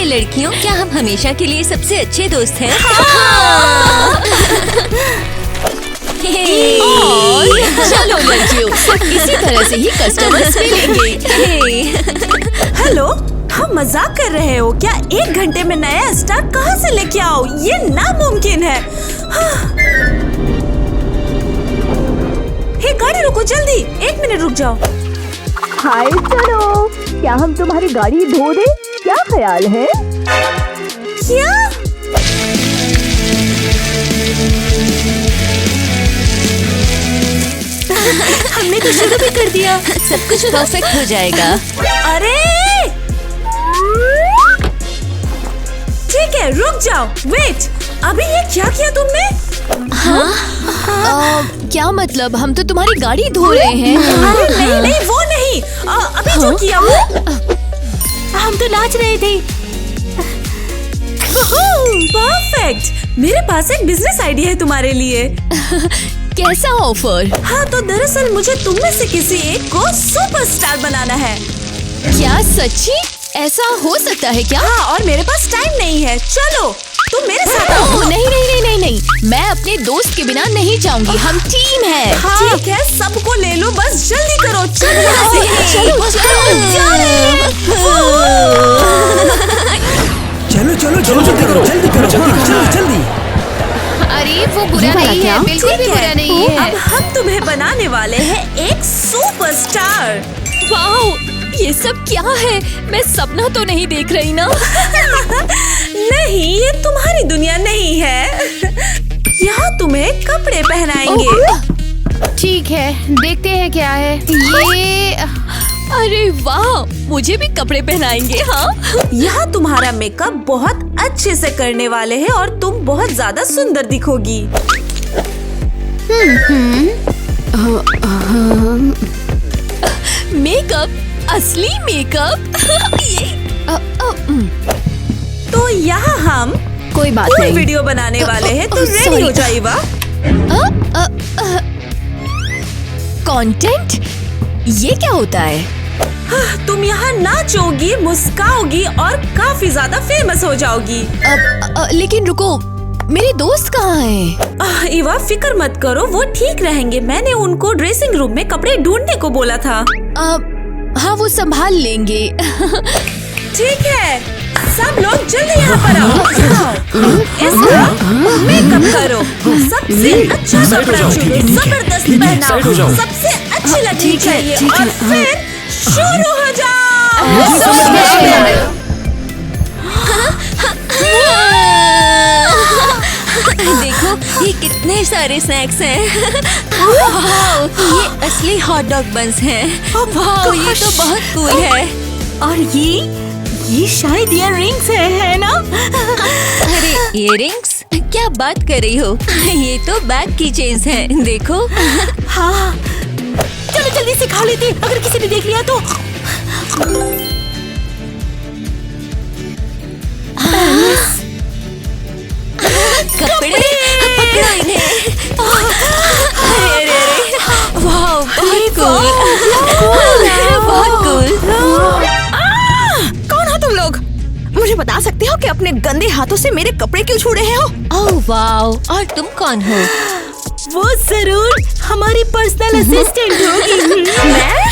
लड़कियों, क्या हम हमेशा के लिए सबसे अच्छे दोस्त हैं? चलो लड़कियों, इसी तरह से ही कस्टमर्स मिलेंगे। हेलो, हम मजाक कर रहे हो क्या? 1 घंटे में नया स्टार कहाँ से लेके आओ? ये नामुमकिन है। हे गाड़ी रुको, जल्दी 1 मिनट रुक जाओ। हाय सुनो, क्या हम तुम्हारी गाड़ी धो दें? क्या ख्याल है? क्या? हमने तो शुरू भी कर दिया। सब कुछ परफेक्ट हो जाएगा। अरे ठीक है, रुक जाओ। वेट, अभी ये क्या किया तुमने? क्या मतलब? हम तो तुम्हारी गाड़ी धो रहे हैं। अरे नहीं नहीं, वो नहीं। अभी जो किया वो। हम तो नाच रहे थे। परफेक्ट। मेरे पास एक बिजनेस आइडिया है तुम्हारे लिए। कैसा ऑफर? हाँ, तो दरअसल मुझे तुम में से किसी एक को सुपरस्टार बनाना है। क्या सच्ची? ऐसा हो सकता है क्या? हाँ, और मेरे पास टाइम नहीं है। चलो तुम मेरे साथ आओ। नहीं नहीं नहीं नहीं नहीं, मैं अपने दोस्त के बिना नहीं जाऊंगी। हम टीम है। ठीक है, सबको ले लो, बस जल्दी करो। चलो यहाँ से। चलो जल्दी करो, जल्दी। अरे वो बुरा नहीं है, बिल्कुल भी बुरा नहीं है। अब हम तुम्हें बनाने वाले हैं एक सुपरस्टार। वाओ, ये सब क्या है? मैं सपना तो नहीं देख रही ना? नहीं, ये तुम्हारी दुनिया नहीं है। यहाँ तुम्हें कपड़े पहनाएंगे। ठीक है, देखते हैं क्या है ये। अरे वाह, मुझे भी कपड़े पहनाएंगे। हाँ, यहाँ तुम्हारा मेकअप बहुत अच्छे से करने वाले हैं और तुम बहुत ज्यादा सुंदर दिखोगी। मेकअप? असली मेकअप? तो यहाँ हम कोई बात कोई नहीं। वीडियो बनाने वाले हैं, तो रेडी sorry। हो जाइए। वाह, कंटेंट? ये क्या होता है? तुम यहाँ नाचोगी, मुस्काओगी और काफी ज्यादा फेमस हो जाओगी। लेकिन रुको, मेरे दोस्त कहाँ हैं? इवा, फिक्र मत करो, वो ठीक रहेंगे। मैंने उनको ड्रेसिंग रूम में कपड़े ढूंढने को बोला था। हाँ, वो संभाल लेंगे। ठीक है, सब लोग जल्दी यहाँ पर आओ। इसका मेकअप करो, सबसे अच्छा कपड़ा चुनो, जबरदस्त पहनाओ, सबसे अच्छी लगनी चाहिए और फिर शुरू हो जाओ। देखो, ये कितने सारे स्नैक्स हैं। ये असली हॉट डॉग बन्स हैं। वाह, ये तो बहुत कूल है। और ये शायद इयररिंग्स है ना? अरे इयररिंग्स? क्या बात कर रही हो? ये तो बैग की चेन्स हैं, देखो। हाँ, चलो जल्दी से खा लेते, अगर किसी ने देख लिया तो। कपड़े पकड़ो इन्हें। अरे वाह, बहुत कूल, बहुत कूल। कौन हो तुम लोग? मुझे बता सकते हो कि अपने गंदे हाथों से मेरे कपड़े क्यों छू रहे हो? ओह वाह, और तुम कौन हो? वो जरूर हमारी पर्सनल असिस्टेंट होगी। मैं?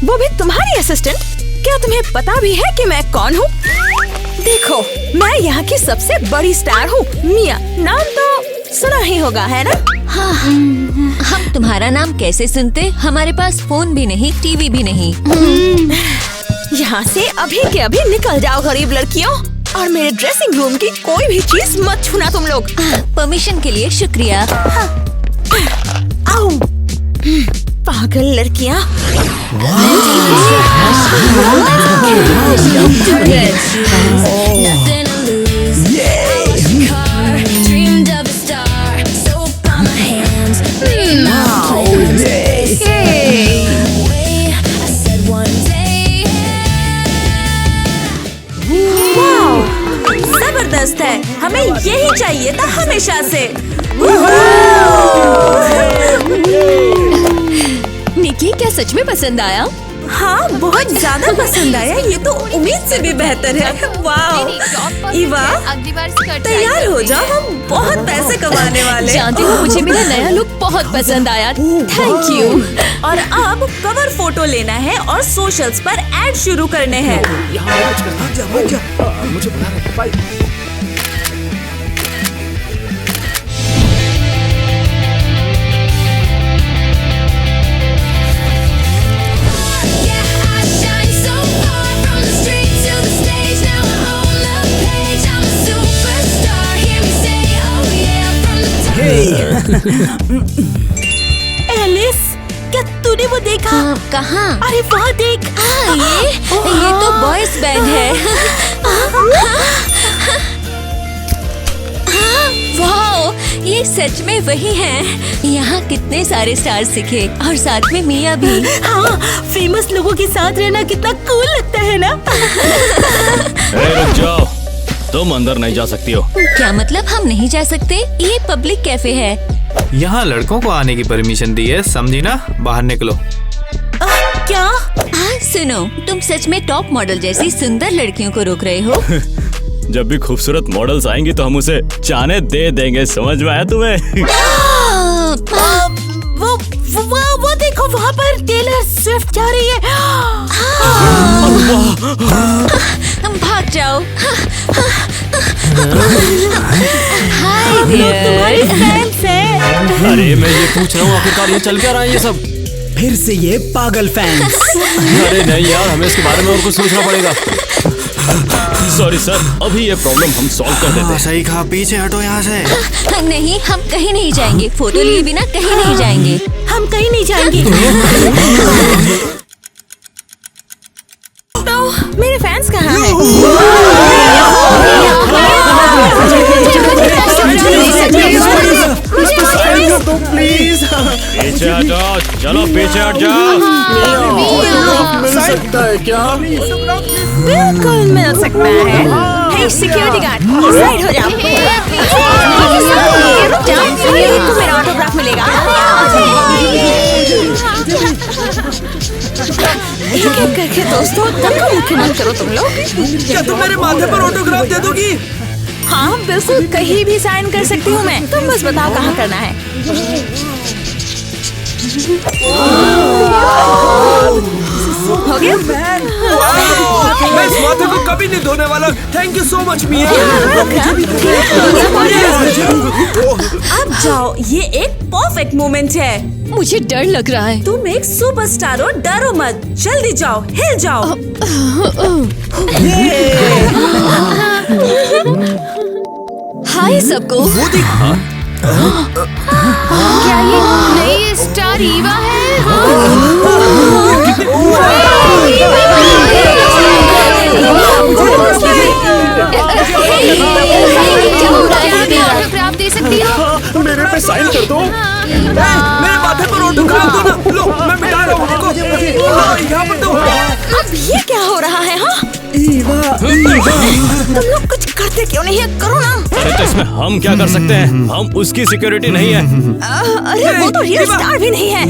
वो भी तुम्हारी असिस्टेंट? क्या तुम्हें पता भी है कि मैं कौन हूँ? देखो, मैं यहाँ की सबसे बड़ी स्टार हूँ, मिया। नाम तो सुना ही होगा, है ना? हाँ, हम तुम्हारा नाम कैसे सुनते? हमारे पास फोन भी नहीं, टीवी भी नहीं। यहाँ से अभी के अभी निकल जाओ गरीब लड़कियों, और मेरे ड्रेसिंग रूम की कोई भी चीज मत छूना तुम लोग। परमिशन के लिए शुक्रिया। आओ, पागल लड़कियाँ। जबरदस्त है, हमें यही चाहिए था हमेशा से। निकी, क्या सच में पसंद आया? हाँ, बहुत ज्यादा पसंद आया। ये तो उम्मीद से भी बेहतर है। वाह ईवा, अगली बार स्कर्ट तैयार हो जाओ, हम बहुत पैसे कमाने वाले। जानती हो मुझे मेरा नया लुक बहुत पसंद आया। Thank you. और अब कवर फोटो लेना है और सोशल्स पर ऐड शुरू करने हैं। मुझे बता रहे भाई। एलिस, क्या तूने वो देखा? कहाँ? अरे वहाँ देख। ये तो बॉयज बैंड है। वाओ, ये सच में वही हैं। यहाँ कितने सारे स्टार्स दिखे और साथ में मिया भी। हाँ, फेमस लोगों के साथ रहना कितना कूल लगता है ना? रुक जाओ, तुम अंदर नहीं जा सकती हो। क्या मतलब हम नहीं जा सकते? ये पब्लिक कैफे है। यहाँ लड़कों को आने की परमिशन दी है, समझी ना? बाहर निकलो। क्या? हाँ सुनो, तुम सच में टॉप मॉडल जैसी सुंदर लड़कियों को रोक रहे हो। जब भी खूबसूरत मॉडल्स आएंगी तो हम उसे जाने दे देंगे, समझ में आया तुम्हें? वो देखो, वहाँ पर टेलर स्विफ्ट जा रही है। भाग जाओ। हाय तुम्हारी फैंस है। अरे मैं ये पूछ रहा हूँ आखिरकार ये चल क्या रहा है ये सब? फिर से ये पागल फैंस। अरे नहीं यार, हमें इसके बारे में और कुछ सोचना पड़ेगा। सॉरी सर, अभी ये प्रॉब्लम हम सॉल्व कर देते हैं। सही कहा, पीछे हटो यहाँ से। नहीं, हम कहीं नहीं जाएंगे। फोटो लिए बिना कहीं नहीं जाएंगे। हम कहीं नहीं जाएंगे। तो मेरे फैंस कहाँ हैं? पीछे हटो, चलो पीछे हट जाओ। मिल सकता है क्या? बिल्कुल मिल सकता है। हे सिक्योरिटी गार्ड, साइड हो जाओ। रुक जाओ, तो मेरा ऑटोग्राफ मिलेगा। एक एक करके दोस्तों, धक्का मुक्की मत करो तुम लोग। क्या तुम मेरे माथे पर ऑटोग्राफ दे दोगी? हाँ बिल्कुल, कहीं भी साइन कर सकती हूँ मैं। तुम बस बताओ कहाँ करना है। हो गया? मैं इस माथे को कभी नहीं धोने वाला। थैंक यू सो मच मिया। अब जाओ, ये एक परफेक्ट मोमेंट है। मुझे डर लग रहा है। तुम एक सुपरस्टार हो, डरो मत। जल्दी जाओ, हिल जाओ। हाय सबको। क्या ये नई स्टार ईवा है? ऑटोग्राफ दे सकती हो? मेरे पे साइन कर दो। मेरे माथे पर ऑटोग्राफ दो ना। लो, मैं मिटा रहा हूँ। देखो, यहाँ पर दो। अब ये क्या हो रहा है? हाँ, ईवा, तुम लोग कुछ करते क्यों नहीं है? करो ना। अरे तो इसमें हम क्या कर सकते हैं? हम उसकी सिक्योरिटी नहीं है। अरे वो तो रियल स्टार भी नहीं है।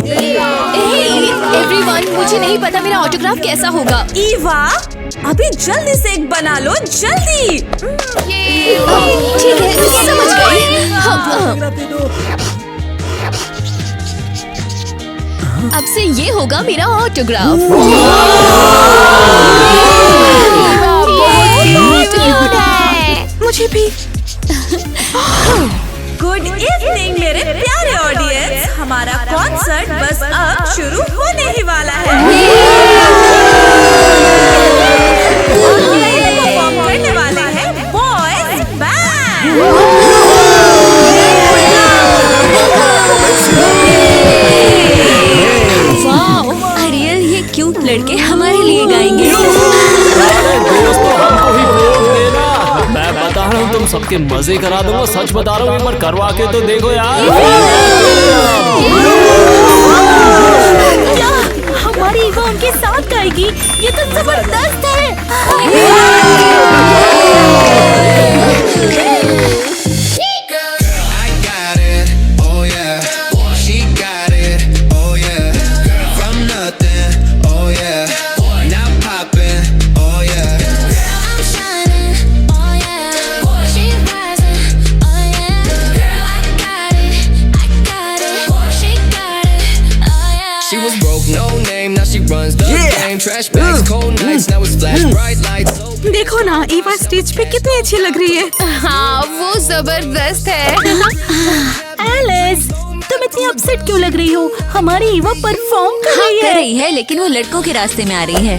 एवरीवन, मुझे नहीं पता मेरा ऑटोग्राफ कैसा होगा। ईवा, अभी जल्दी से एक बना लो, जल्दी। ठीक है, समझ गई। अब से ये होगा मेरा ऑटोग्राफ। मुझे भी। गुड इवनिंग मेरे प्यारे ऑडियंस। हमारा कॉन्सर्ट बस अब शुरू होने ही वाला है। परफॉर्म करने वाले हैं बॉयज बैंड। अरियल, ये क्यूट लड़के हमारे लिए गाएंगे। मैं बता रहा हूँ, तुम सबके मजे करा दूंगा। सच बता रहा हूँ, एक बार करवा के तो देखो यार। क्या हमारी ईवा उनके साथ गाएगी? ये तो जबरदस्त है। She got it, oh yeah. Girl from nothing, oh yeah. trash bags, cold nights, now it's flash bright lights. देखो ना ईवा स्टेज पे कितनी अच्छी लग रही है। हाँ वो जबरदस्त है। एलिस, तुम इतनी अपसेट क्यों लग रही हो? हमारी ईवा परफॉर्म कर रही कर है। रही है, लेकिन वो लड़कों के रास्ते में आ रही है।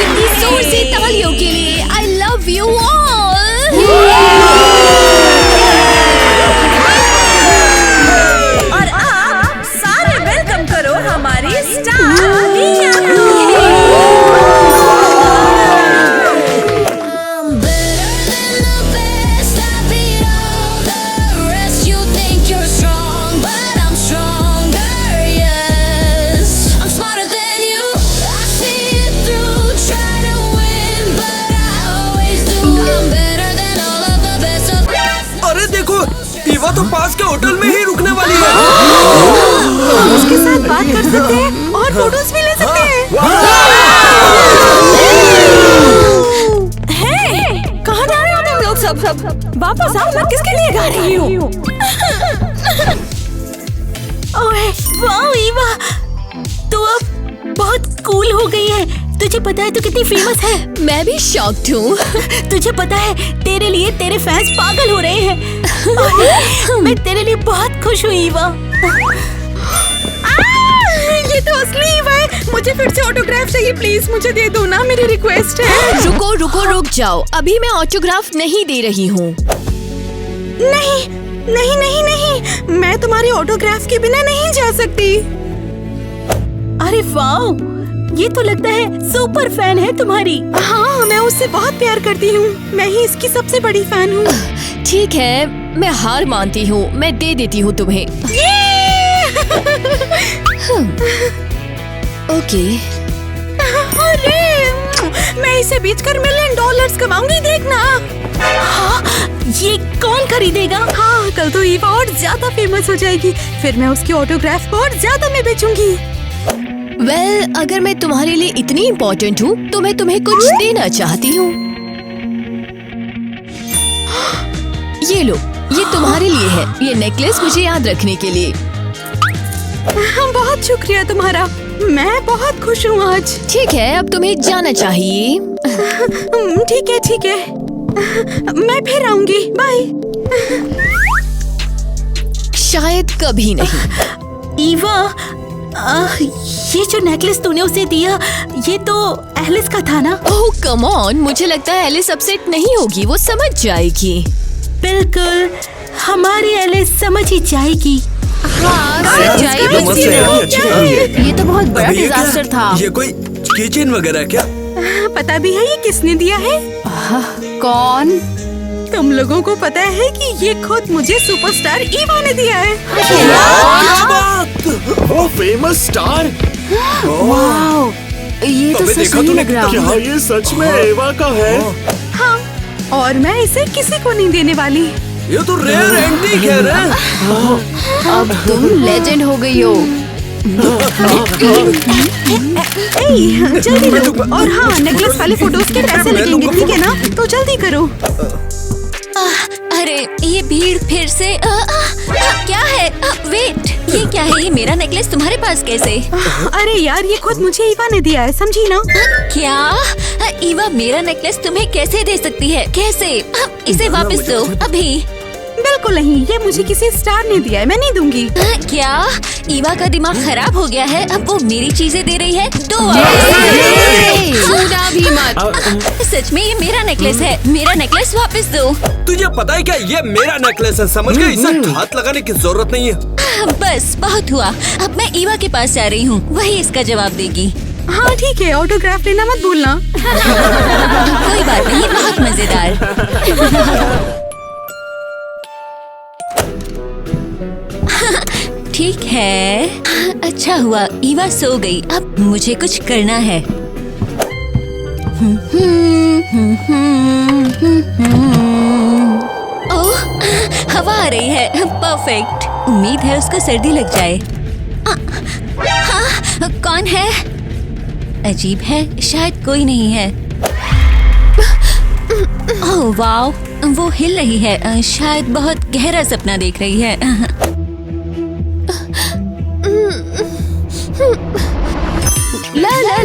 इतनी जोर से तालियों के लिए। I love you all। और आप सारे वेलकम करो हमारी स्टार मीना को। अरे देखो, ईवा तो पास के होटल में ही रुकने वाली है। हम उसके साथ बात कर सकते हैं और फोटोज भी ले सकते हैं। हे, कहाँ जा रहे हो तुम लोग सब? वापस आओ, मैं किसके लिए गा रही हूँ? ओए, वाह ईवा, तू अब बहुत कूल हो गई है। तुझे पता है तू कितनी फेमस है? मैं भी शॉक्ड हूँ। तुझे पता है तेरे लिए तेरे फैंस पागल हो रहे हैं। मैं तेरे लिए बहुत खुश हुई ईवा। ये तो असली ईवा है। मुझे फिर से ऑटोग्राफ चाहिए, प्लीज मुझे दे दो ना, मेरी रिक्वेस्ट है। रुको रुको रुक जाओ, अभी मैं ऑटोग्राफ नहीं दे रही हूँ। नहीं नहीं नहीं नहीं, मैं तुम्हारी ऑटोग्राफ के बिना नहीं जा सकती। अरे वाह, ये तो लगता है सुपर फैन है तुम्हारी। हाँ, मैं उससे बहुत प्यार करती हूँ। मैं ही इसकी सबसे बड़ी फैन हूँ। ठीक है, मैं हार मानती हूँ, मैं दे देती हूँ तुम्हें। ओके। अरे, मैं इसे बेचकर $1 मिलियन कमाऊंगी, देखना। हाँ, ये कौन खरीदेगा? हाँ, कल तो ईवा और ज्यादा फेमस हो जाएगी। फिर मैं उसकी ऑटोग्राफ को और ज्यादा में बेचूंगी। वेल, अगर मैं तुम्हारे लिए इतनी इम्पोर्टेंट हूँ तो मैं तुम्हें कुछ देना चाहती हूँ। ये लो, ये तुम्हारे लिए है। ये नेकलेस मुझे याद रखने के लिए। बहुत शुक्रिया तुम्हारा, मैं बहुत खुश हूँ आज। ठीक है, अब तुम्हें जाना चाहिए। ठीक है ठीक है, मैं फिर आऊंगी, बाय। शायद कभी नहीं। ईवा, ये जो नेकलेस तूने उसे दिया, ये तो एलिस का था ना? ओह कम ऑन, मुझे लगता है एलिस अपसेट नहीं होगी, वो समझ जाएगी। बिल्कुल, हमारी एलिस समझ ही जाएगी। हाँ, समझ जाएगी। ये तो बहुत बड़ा डिजास्टर था। ये कोई किचन वगैरह क्या? पता भी है ये किसने दिया है? कौन? तुम लोगों को पता है कि ये खुद मुझे सुपरस्टार ईवा ने दिया है। वो फेमस स्टार। वाओ, ये तो सच नहीं लग रहा। क्या ये सच में ईवा का है? हाँ, और मैं इसे किसी को नहीं देने वाली। ये तो रेयर एंटीक है रे। अब तुम लेजेंड हो गई हो। जल्दी लो। और हाँ, नेकलेस वाले फोटोज के पैसे लगेंगे, ठीक है ना? तो जल्दी करो। अरे ये भीड़ फिर से क्या है? वेट, ये क्या है? ये मेरा नेकलेस तुम्हारे पास कैसे? अरे यार, ये खुद मुझे ईवा ने दिया है, समझी ना? क्या? ईवा मेरा नेकलेस तुम्हें कैसे दे सकती है? कैसे? इसे वापस दो अभी। बिल्कुल नहीं, ये मुझे किसी स्टार ने दिया है, मैं नहीं दूंगी। क्या ईवा का दिमाग खराब हो गया है? अब वो मेरी चीजें दे रही है। दो छूना भी मत। सच में ये मेरा नेकलेस है, मेरा नेकलेस वापस दो। तुझे पता है क्या, ये मेरा नेकलेस है, समझ गई? इसे हाथ लगाने की जरूरत नहीं है। बस बहुत हुआ, अब मैं ईवा के पास जा रही हूँ, वही इसका जवाब देगी। हाँ ठीक है, ऑटोग्राफ लेना मत भूलना। कोई बात नहीं, बहुत मजेदार। ठीक है, अच्छा हुआ ईवा सो गई। अब मुझे कुछ करना है। ओह, हवा आ रही है, परफेक्ट। उम्मीद है उसको सर्दी लग जाए। हाँ, कौन है? अजीब है, शायद कोई नहीं है। ओह वाओ, वो हिल रही है, शायद बहुत गहरा सपना देख रही है।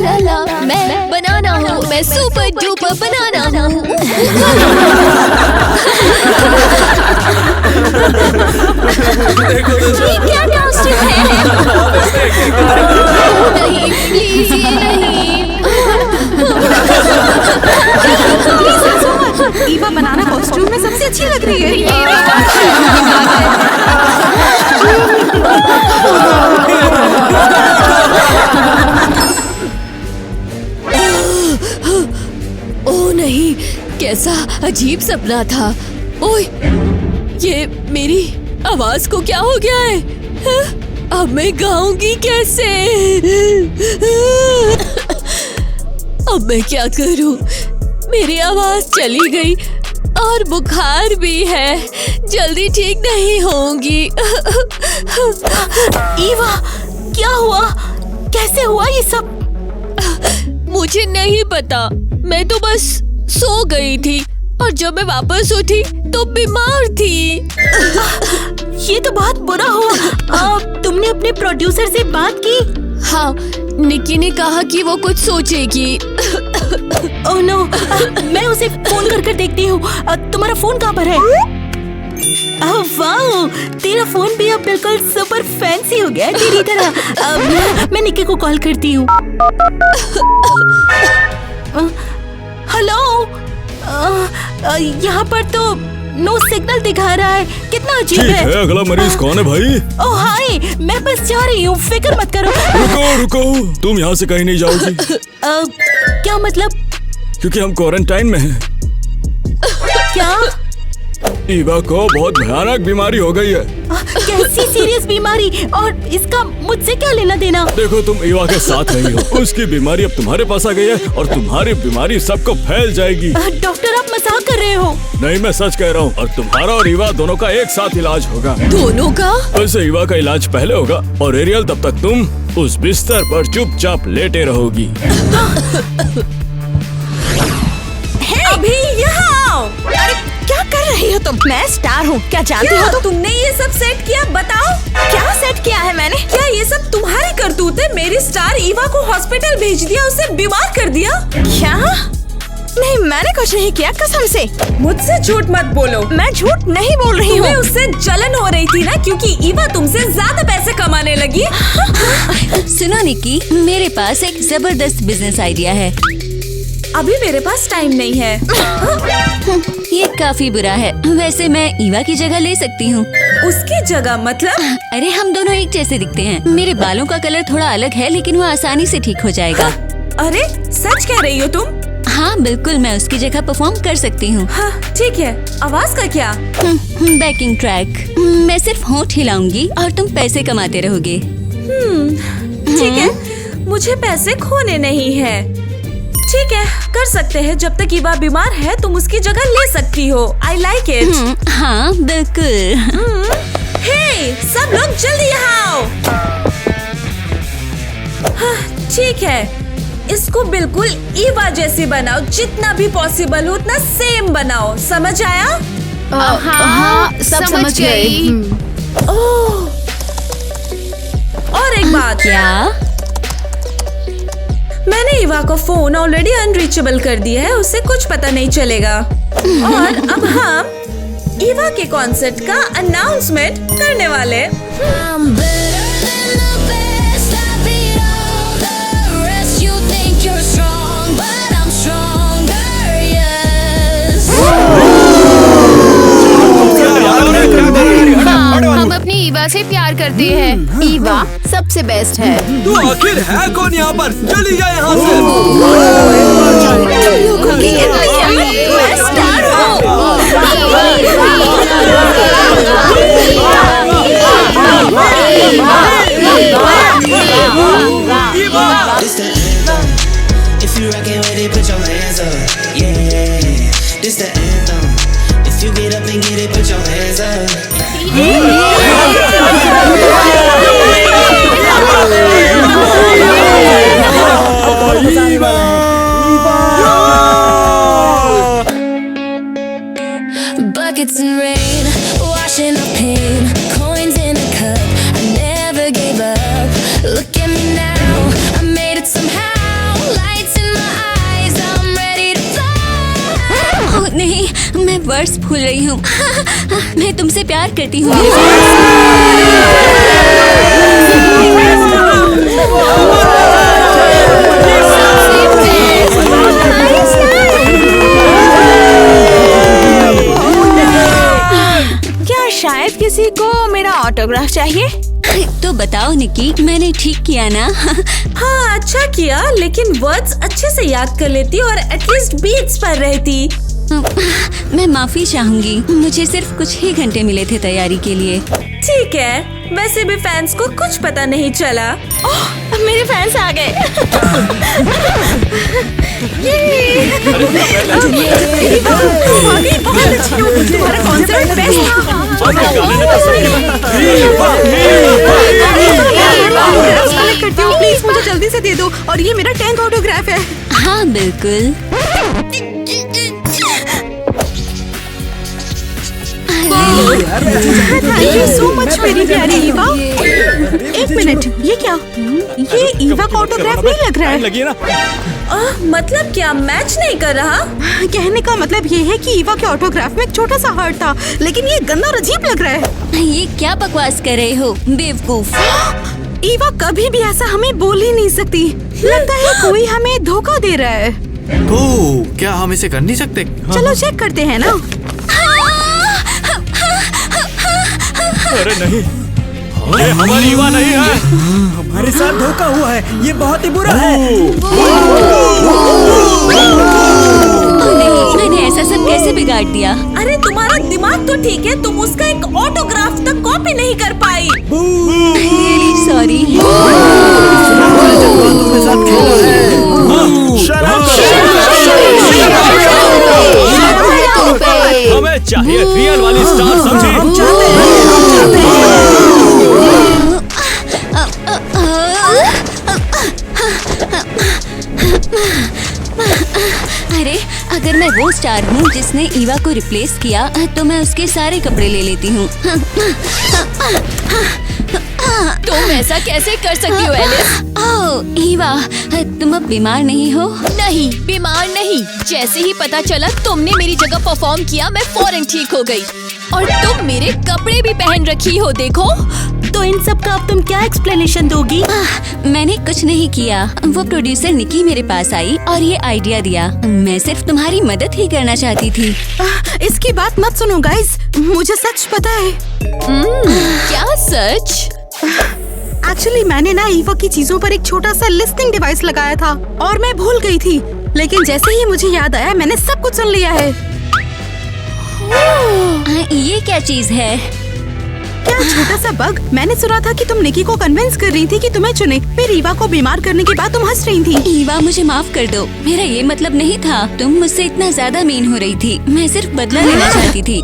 ला ला, मैं बनाना हूँ, मैं सुपर डुपर बनाना हूँ। ये क्या कॉस्ट्यूम है? नहीं प्लीज, ये नहीं। ईवा बनाना कॉस्ट्यूम में सबसे अच्छी लग रही है। ओह नहीं, कैसा अजीब सपना था। ओए, ये मेरी आवाज को क्या हो गया है? अब मैं गाऊंगी कैसे? अब मैं क्या करूं? मेरी आवाज चली गई और बुखार भी है, जल्दी ठीक नहीं होंगी। ईवा, क्या हुआ? कैसे हुआ ये सब? मुझे नहीं पता, मैं तो बस सो गई थी और जब मैं वापस उठी तो बीमार थी। ये तो बहुत बुरा हुआ। तुमने अपने प्रोड्यूसर से बात की? हाँ, निक्की ने कहा कि वो कुछ सोचेगी। ओह नो, मैं उसे फोन कर देखती हूँ। तुम्हारा फोन कहाँ पर है? वाह, तेरा फोन भी अब बिल्कुल सुपर फैंसी हो गया है तेरी तरह। मैं निक्की को कॉल करती हूँ। हेलो, यहाँ पर तो नो सिग्नल दिखा रहा है। कितना अजीब है। अगला मरीज कौन है भाई? ओह हाय, मैं बस जा रही हूँ, फिक्र मत करो। रुको, तुम यहाँ से कहीं नहीं जाओगी। क्या मतलब? क्योंकि हम क्वारंटाइन में हैं। क्या? ईवा को बहुत भयानक बीमारी हो गई है। कैसी सीरियस बीमारी? और इसका मुझसे क्या लेना देना? देखो, तुम ईवा के साथ रही हो, उसकी बीमारी अब तुम्हारे पास आ गई है और तुम्हारी बीमारी सबको फैल जाएगी। डॉक्टर, आप मजाक कर रहे हो? नहीं, मैं सच कह रहा हूँ। और तुम्हारा और ईवा दोनों का एक साथ इलाज होगा। दोनों का? वैसे ईवा का इलाज पहले होगा और एरियल तब तक तुम उस बिस्तर पर चुपचाप लेटे रहोगी। अभी यहाँ आओ। अरे क्या कर रही हो तुम? मैं स्टार हूँ, क्या जानती हो? तुमने ये सब सेट किया? बताओ क्या सेट किया है मैंने? क्या ये सब तुम्हारी करतूत है? मेरी स्टार ईवा को हॉस्पिटल भेज दिया, उसे बीमार कर दिया। क्या? नहीं, मैंने कुछ नहीं किया, कसम से। मुझसे झूठ मत बोलो। मैं झूठ नहीं बोल रही हूँ। तुम्हें उससे जलन हो रही थी ना, क्योंकि ईवा तुमसे ज्यादा पैसे कमाने लगी। सुनो निक्की, मेरे पास एक जबरदस्त बिजनेस आइडिया है। अभी मेरे पास टाइम नहीं है। ये काफी बुरा है। वैसे मैं ईवा की जगह ले सकती हूँ। उसकी जगह मतलब? अरे हम दोनों एक जैसे दिखते हैं। मेरे बालों का कलर थोड़ा अलग है, लेकिन वो आसानी से ठीक हो जाएगा। अरे सच कह रही हो तुम? हाँ बिल्कुल, मैं उसकी जगह परफॉर्म कर सकती हूँ। हाँ ठीक है। आवाज का क्या? Backing track. मैं सिर्फ होंठ हिलाऊंगी और तुम पैसे कमाते रहोगे। ठीक है, मुझे पैसे खोने नहीं है। ठीक है, कर सकते हैं। जब तक ईवा बीमार है तुम उसकी जगह ले सकती हो। I like it. हाँ बिल्कुल। हे, सब लोग जल्दी यहाँ आओ। हाँ, ठीक है, इसको बिल्कुल ईवा जैसी बनाओ। जितना भी पॉसिबल हो उतना सेम बनाओ। समझ आया? हाँ, सब समझ गई। ओह, और एक बात। क्या? मैंने ईवा को फोन ऑलरेडी अनरीचेबल कर दिया है, उसे कुछ पता नहीं चलेगा। और अब हम ईवा के कॉन्सर्ट का अनाउंसमेंट करने वाले। हम अपनी ईवा से प्यार करते हैं। ईवा सबसे बेस्ट है। तो आखिर है कौन यहाँ पर? चली जाए यहाँ से। मैं स्टार हूँ। This the anthem. If you rockin' with it, put your hands up. Yeah, this the anthem. If you get up and get it, put your hands up. Eva words भूल रही हूँ। मैं तुमसे प्यार करती हूँ। क्या शायद किसी को मेरा ऑटोग्राफ चाहिए? तो बताओ निकी, मैंने ठीक किया ना? हाँ अच्छा किया, लेकिन वर्ड्स अच्छे से याद कर लेती और एटलीस्ट बीट्स पर रहती। मैं माफी चाहूंगी, मुझे सिर्फ कुछ ही घंटे मिले थे तैयारी के लिए। ठीक है, वैसे भी फैंस को कुछ पता नहीं चला। ओह, मेरे फैंस आ गए। तुम्हारा कॉन्सर्ट बेस्ट था। करती हूँ, प्लीज मुझे जल्दी से दे दो, और ये मेरा टैंक ऑटोग्राफ है। हाँ बिल्कुल। थैंक यू सो मच मेरी प्यारी ईवा। एक मिनट, ये क्या? ये ईवा का ऑटोग्राफ नहीं लग रहा है। लगी ना? मतलब क्या मैच नहीं कर रहा? कहने का मतलब ये है कि ईवा के ऑटोग्राफ में एक छोटा सा हार्ट था, लेकिन ये गंदा और अजीब लग रहा है। ये क्या बकवास कर रहे हो बेवकूफ? ईवा कभी भी ऐसा हमें बोल ही नहीं सकती। लगता है कोई हमें धोखा दे रहा है। ओह, क्या हम इसे कर नहीं सकते? चलो चेक करते हैं ना। अरे नहीं, ये हमारी ईवा नहीं है। हमारे साथ धोखा हुआ है, ये बहुत ही बुरा है। नहीं, मैंने ऐसा सब कैसे बिगाड़ दिया? अरे तुम्हारा दिमाग तो ठीक है, तुम उसका एक ऑटोग्राफ तक कॉपी नहीं कर पाई। सॉरी। हमें चाहिए रियल वाली स्टार, समझी? अरे अगर मैं वो स्टार हूँ जिसने ईवा को रिप्लेस किया, तो मैं उसके सारे कपड़े ले लेती हूँ। तुम ऐसा कैसे कर सकती हो एलिस? ओह ईवा, तुम अब बीमार नहीं हो? नहीं, बीमार नहीं। जैसे ही पता चला तुमने मेरी जगह परफॉर्म किया, मैं फौरन ठीक हो गई। और तुम मेरे कपड़े भी पहन रखी हो, देखो। तो इन सब का अब तुम क्या एक्सप्लेनेशन दोगी? मैंने कुछ नहीं किया। वो प्रोड्यूसर निकी मेरे पास आई और ये आइडिया दिया। मैं सिर्फ तुम्हारी मदद ही करना चाहती थी। इसकी बात मत सुनो गाइस, मुझे सच पता है। क्या सच? एक्चुअली मैंने ना ईवा की चीजों पर एक छोटा सा लिस्टिंग डिवाइस लगाया था और मैं भूल गई थी, लेकिन जैसे ही मुझे याद आया मैंने सब कुछ सुन लिया है। ये क्या चीज है? क्या छोटा सा बग? मैंने सुना था कि तुम निकी को कन्विंस कर रही थी कि तुम्हें चुने, फिर ईवा को बीमार करने के बाद तुम हंस रही थी। ईवा मुझे माफ कर दो, मेरा ये मतलब नहीं था। तुम मुझसे इतना ज्यादा मीन हो रही थी, मैं सिर्फ बदला लेना चाहती थी।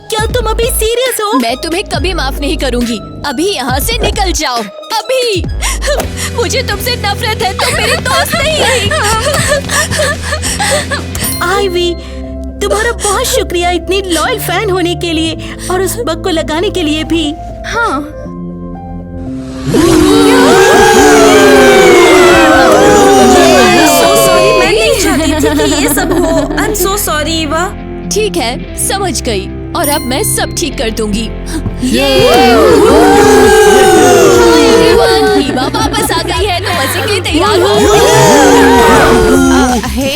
क्या तुम अभी सीरियस हो? मैं तुम्हें कभी माफ नहीं करूंगी। अभी यहाँ से निकल जाओ, अभी। मुझे तुमसे नफरत है, तुम मेरी दोस्त नहीं रही। आईवी, तुम्हारा बहुत शुक्रिया इतनी लॉयल फैन होने के लिए और उस बग को लगाने के लिए भी। हाँ। मैं नहीं चाहती थी कि ये सब हो। I am so sorry Eva. ठीक है, समझ गई, और अब मैं सब ठीक कर दूंगी। ईवा वापस आ गई है, तो मजे के लिए तैयार हो। हे,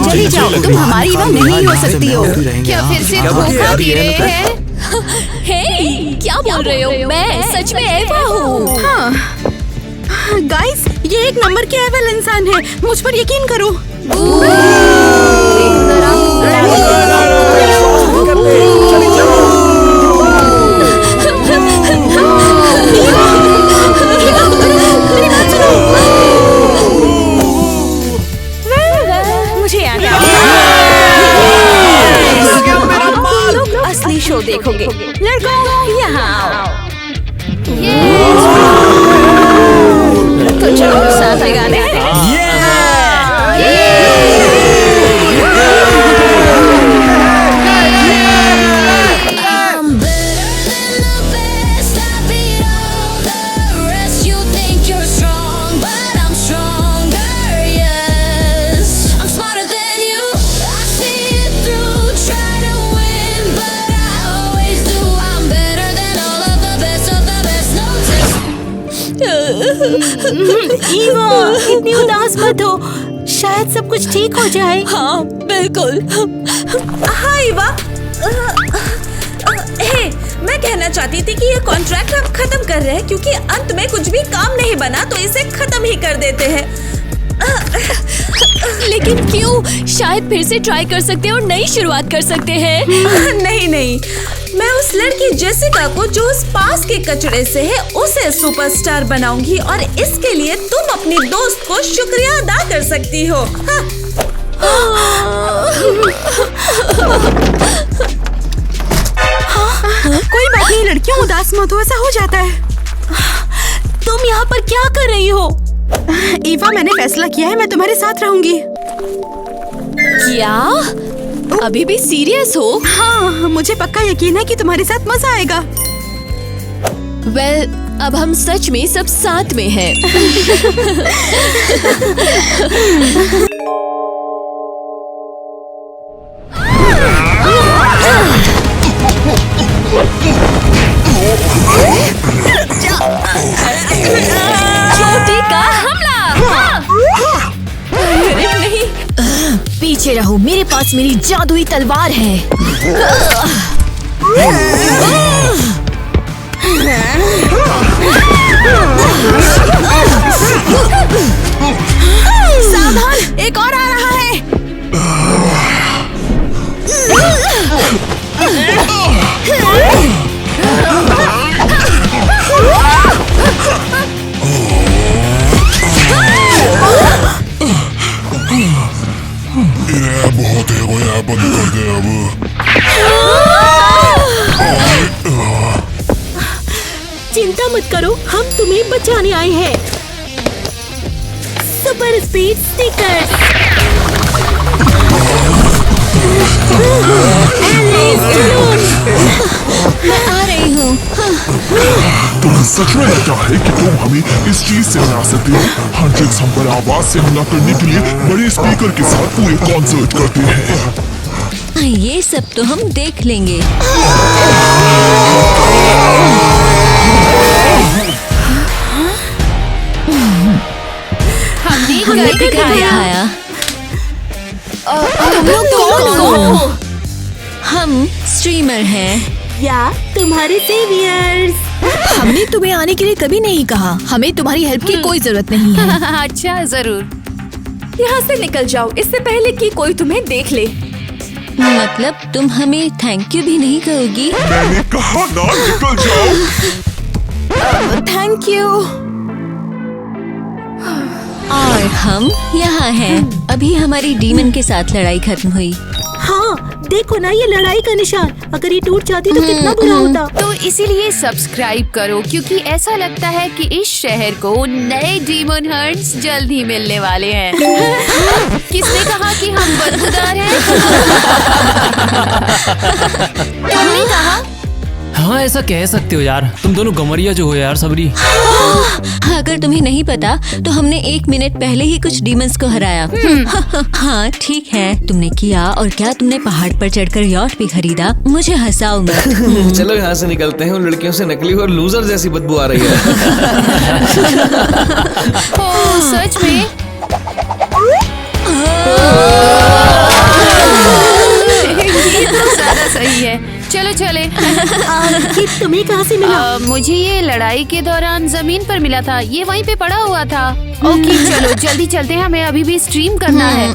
चली जाओ, तुम हमारी ईवा नहीं हो सकती हो। क्या फिर से धोखा दे रहे हैं? हे, क्या बोल रहे हो? मैं सच में एवा हूँ। हाँ। गाइस, ये एक नंबर के एवल इंसान है, मुझ पर यकीन करो। मुझे याद आ गया। असली शो देखोगे। लड़कों, यहाँ आओ। तो चलो साथ में गाने। Try to ईवा, इतनी उदास मत हो, शायद सब कुछ ठीक हो जाए। हाँ बिल्कुल। हाँ ईवा, हे, मैं कहना चाहती थी कि ये कॉन्ट्रैक्ट हम खत्म कर रहे हैं क्योंकि अंत में कुछ भी काम नहीं बना तो इसे खत्म ही कर देते हैं। लेकिन क्यों? शायद फिर से ट्राई कर सकते हैं और नई शुरुआत कर सकते हैं। नहीं, मैं उस लड़की जेसिका को जो उस पास के कचरे से है उसे सुपरस्टार बनाऊंगी और इसके लिए तुम अपनी दोस्त को शुक्रिया अदा कर सकती हो। कोई बात नहीं लड़कियों, उदास मत हो, ऐसा हो जाता है। तुम यहाँ पर क्या कर रही हो? ईवा, मैंने फैसला किया है, मैं तुम्हारे साथ रहूंगी। क्या? अभी भी सीरियस हो? हाँ, मुझे पक्का यकीन है कि तुम्हारे साथ मजा आएगा। वेल, अब हम सच में सब साथ में हैं। चोटी का हमला। नहीं, पीछे रहो, मेरे पास मेरी जादुई तलवार है। सावधान, एक और आ रहा है। बहुत है वो, यहाँ बंद कर दे अब। चिंता मत करो, हम तुम्हें बचाने आए हैं। Super speed stickers. मैं आ रही हूँ। तुम्हें सच में लगता है कि तुम हमें इस चीज से हरा सकते हो? हंड्रेड्स हम पर आवाज से हमला करने के लिए बड़े स्पीकर के साथ पूरे कॉन्सर्ट करते हैं। ये सब तो हम देख लेंगे। हमने कर दिखाया। तुम लोग कौन हो? हम स्ट्रीमर हैं। या तुम्हारे सेवियर्स। हमने तुम्हें आने के लिए कभी नहीं कहा, हमें तुम्हारी हेल्प की कोई जरूरत नहीं है। अच्छा, जरूर। यहाँ से निकल जाओ इससे पहले कि कोई तुम्हें देख ले। मतलब तुम हमें थैंक यू भी नहीं कहोगी? मैंने कहा ना, निकल जाओ। Thank you. और हम यहाँ हैं। अभी हमारी डीमन के साथ लड़ाई खत्म हुई। हाँ, देखो ना ये लड़ाई का निशान, अगर ये टूट जाती तो कितना बुरा होता। तो इसीलिए सब्सक्राइब करो क्योंकि ऐसा लगता है कि इस शहर को नए डीमन हंट्स जल्द ही मिलने वाले हैं। किसने कहा कि हम बदबूदार हैं? तुमने कहा? हाँ, ऐसा कह सकते हो यार, तुम दोनों गमरिया जो हो यार सबरी। अगर तुम्हें नहीं पता तो हमने 1 मिनट पहले ही कुछ डीमंस को हराया। हाँ ठीक है, तुमने किया। और क्या तुमने पहाड़ पर चढ़कर यॉट भी खरीदा? मुझे हंसाओ मत। चलो यहाँ से निकलते हैं, उन लड़कियों से नकली और लूजर जैसी बदबू आ रही है। ओह, सच में? ये तो ज्यादा सही है। चलो चले। ये तुम्हें कहाँ से मिला? मुझे ये लड़ाई के दौरान जमीन पर मिला था, ये वहीं पे पड़ा हुआ था। ओके चलो जल्दी चलते हैं, हमें अभी भी स्ट्रीम करना है।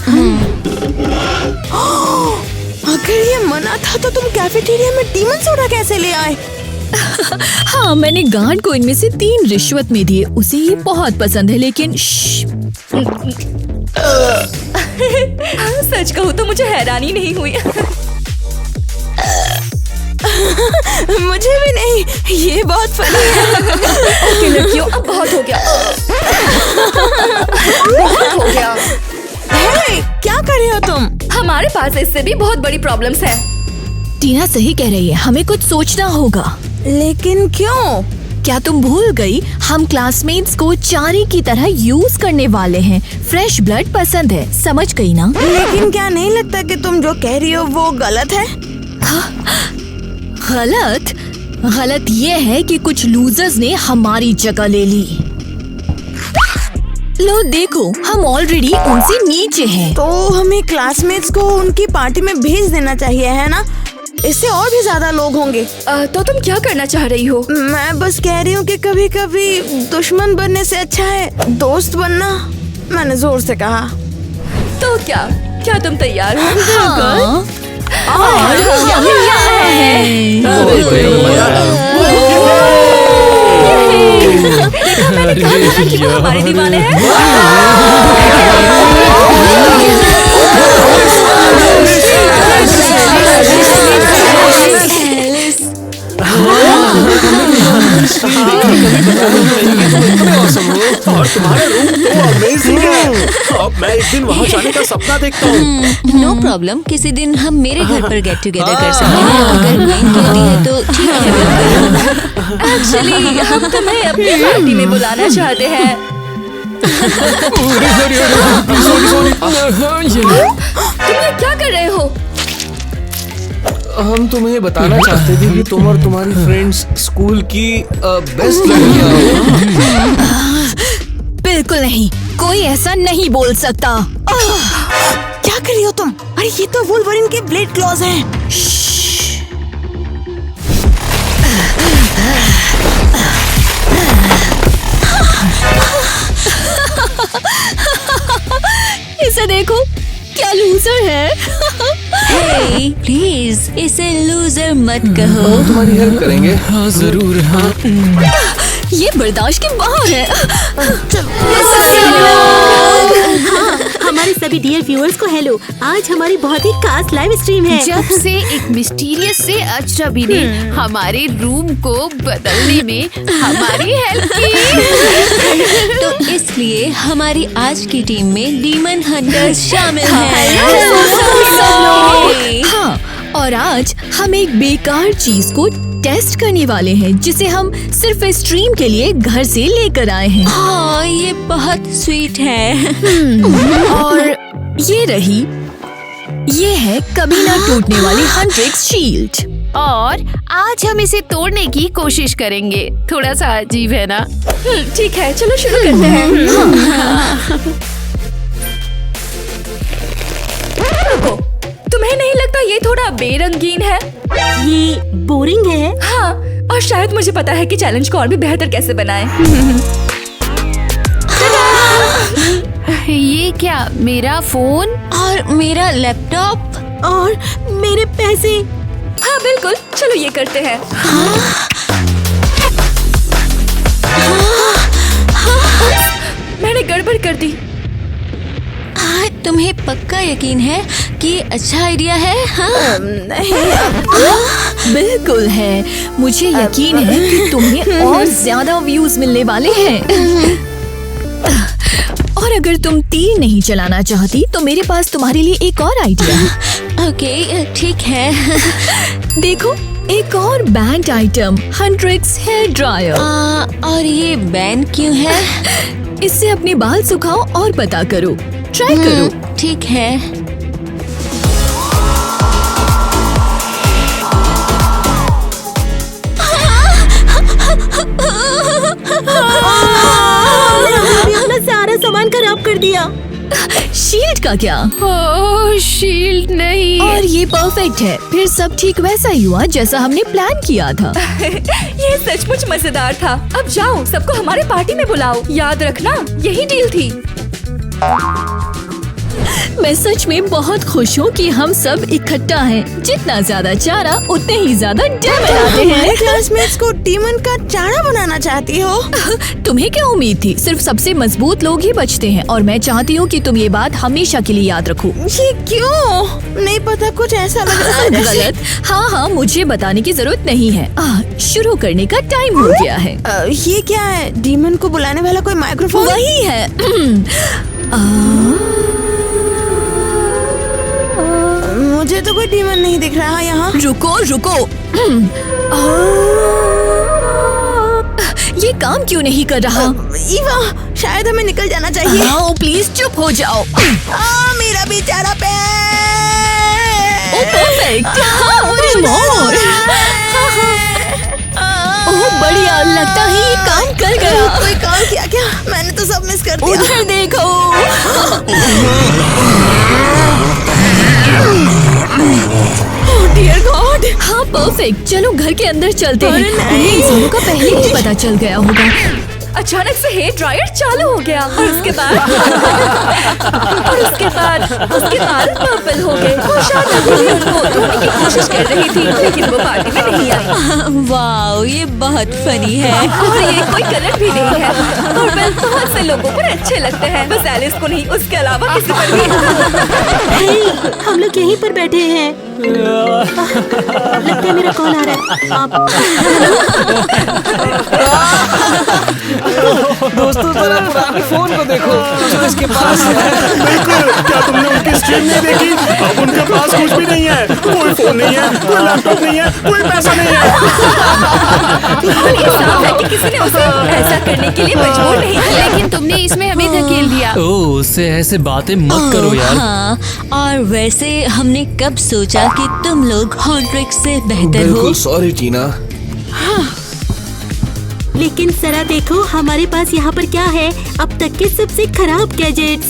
अगर ये मना था तो तुम कैफेटेरिया में डीमन सोडा कैसे ले आए? हाँ, मैंने गार्ड को इनमें से 3 रिश्वत में दिए, उसे ये बहुत पसंद है। लेकिन सच कहूँ तो मुझे हैरानी नहीं हुई। मुझे भी नहीं, ये बहुत फनी है। ओके लड़कियों, अब बहुत हो गया। बहुत हो गया। हे, क्या कर रहे हो तुम? हमारे पास इससे भी बहुत बड़ी प्रॉब्लम्स है। टीना सही कह रही है, हमें कुछ सोचना होगा। लेकिन क्यों? क्या तुम भूल गई, हम क्लासमेट्स को चारी की तरह यूज करने वाले हैं। फ्रेश ब्लड पसंद है, समझ गई ना? लेकिन क्या नहीं लगता कि तुम जो कह रही हो वो गलत है? गलत? गलत ये है कि कुछ लूजर्स ने हमारी जगह ले ली। लो देखो, हम ऑलरेडी उनसे नीचे हैं। तो हमें क्लासमेट्स को उनकी पार्टी में भेज देना चाहिए, है ना? इससे और भी ज्यादा लोग होंगे। तो तुम क्या करना चाह रही हो? मैं बस कह रही हूँ कि कभी कभी दुश्मन बनने से अच्छा है दोस्त बनना। मैंने जोर से कहा। तो क्या तुम तैयार हो? देखा, मैंने कहा था ना कि वो हमारे दीवाने हैं। और तुम्हारा रूम तो अमेजिंग है। अब मैं एक दिन वहाँ जाने का सपना देखता हूँ। नो प्रॉब्लम, किसी दिन हम मेरे घर पर गेट टुगेदर कर सकते हैं। अगर मेन कहती है तो ठीक है। एक्चुअली हम तुम्हें अपनी पार्टी में बुलाना चाहते हैं। तुम ये क्या कर रहे हो? हम तुम्हें बताना चाहते थे कि तुम और तुम्हारी फ्रेंड्स स्कूल की बेस्ट लड़कियां हो। बिल्कुल नहीं, कोई ऐसा नहीं बोल सकता। क्या कर रही हो तुम? अरे ये तो वुल्वरिन के ब्लेड क्लॉज हैं। इसे देखो, क्या लूजर है। हे प्लीज इसे लूजर मत कहो। तुम्हारी हेल्प करेंगे। हाँ जरूर। हाँ ये बर्दाश्त के बाहर है। हाँ, हमारे सभी डियर व्यूअर्स को हेलो। आज हमारी बहुत ही खास लाइव स्ट्रीम है। जब से एक मिस्टीरियस से अजनबी ने हमारे रूम को बदलने में हमारी हेल्प की, तो इसलिए हमारी आज की टीम में डीमन हंटर्स शामिल हैं। हाँ, और आज हम एक बेकार चीज को टेस्ट करने वाले हैं जिसे हम सिर्फ इस स्ट्रीम के लिए घर से लेकर आए हैं। हाँ, ये बहुत स्वीट है। और ये है कभी ना टूटने वाली हंट्रिक्स शील्ड। और आज हम इसे तोड़ने की कोशिश करेंगे। थोड़ा सा अजीब है ना? ठीक है, चलो शुरू करते हैं। रुको, तुम्हें नहीं लगता ये थोड़ा बेरंगीन है? ये बोरिंग है। हाँ, और शायद मुझे पता है कि चैलेंज को और भी बेहतर कैसे बनाएं। ये क्या? मेरा फोन और मेरा लैपटॉप और मेरे पैसे। हाँ बिल्कुल, चलो ये करते हैं। मैंने गड़बड़ कर दी। तुम्हें पक्का यकीन है कि ये अच्छा आइडिया है? हाँ? बिल्कुल है, मुझे यकीन है कि तुम्हें और ज्यादा व्यूज मिलने वाले हैं। और अगर तुम तीर नहीं चलाना चाहती तो मेरे पास तुम्हारे लिए एक और आइडिया है। ओके, ठीक है। देखो, एक और बैंड आइटम, हंट्रिक्स हेयर ड्रायर। और ये बैन क्यों है? इससे अपने बाल सुखाओ और पता करो। ट्राई करो। ठीक है। अपना सारा सामान खराब कर दिया। शील्ड का क्या? ओह, शील्ड नहीं। और ये परफेक्ट है। फिर सब ठीक वैसा ही हुआ जैसा हमने प्लान किया था। ये सचमुच मजेदार था। अब जाओ, सबको हमारे पार्टी में बुलाओ। याद रखना, यही डील थी। मैं सच में बहुत खुश हूँ कि हम सब इकट्ठा हैं। जितना ज्यादा चारा उतने ही ज्यादा डेमन आते हैं। क्लासमेट्स को डीमन का चारा बनाना चाहती हो? तुम्हें क्या उम्मीद थी? सिर्फ सबसे मजबूत लोग ही बचते हैं और मैं चाहती हूँ कि तुम ये बात हमेशा के लिए याद रखो। ये क्यों? नहीं पता, कुछ ऐसा लग रहा है गलत। हाँ, मुझे बताने की जरूरत नहीं है। शुरू करने का टाइम हो गया है। ये क्या है? डीमन को बुलाने वाला कोई माइक्रोफोन? वही है। मुझे तो कोई डीमन नहीं दिख रहा यहाँ। रुको। ये काम क्यों नहीं कर रहा? ईवा, शायद हमें निकल जाना चाहिए। प्लीज चुप हो जाओ। मेरा बेचारा पैर। परफेक्ट। ओह बढ़िया, लगता है ये काम कर गया। कोई काम किया क्या? मैंने तो सब मिस कर दिया। उधर देखो। Dear God. हाँ परफेक्ट, चलो घर के अंदर चलते हैं। उन्हें इंसानों का पहले ही पता चल गया होगा। अचानक से हेयर ड्रायर चालू हो गया और उसके बाद उसके बाल पर्पल हो गए। वो शायद अभी भी उनको धोने की कोशिश कर रही थी, लेकिन वो पार्टी में नहीं आई। वाओ, ये बहुत फनी है। और ये कोई कलर भी नहीं है। पर्पल बहुत से लोगों पर अच्छे लगते हैं, बस एलिस को नहीं, उसके अलावा किसी पर भी। हम लोग यहीं पर बैठे हैं। लगता है मेरा कॉल आ रहा है। आप दोस्तों जरा पुराने फोन को देखो जो इसके पास है। बिल्कुल, क्या तुमने उनकी स्ट्रीम नहीं देखी? अब उनके पास कुछ भी नहीं है, कोई फोन नहीं है, कोई लैपटॉप नहीं है, कोई पैसा नहीं है। ये साफ है कि किसी ने उसे ऐसा करने के लिए मजबूर नहीं किया। लेकिन तुमने इसमें हमें धकेल दिया। ओह, उससे ऐसे बातें मत करो यार। हाँ, और वैसे हमने कब सोचा कि तुम लोग हॉन्ट्रिक्स से बेहतर हो। बिल्कुल सॉरी टीना। लेकिन जरा देखो हमारे पास यहाँ पर क्या है, अब तक के सबसे खराब गैजेट्स।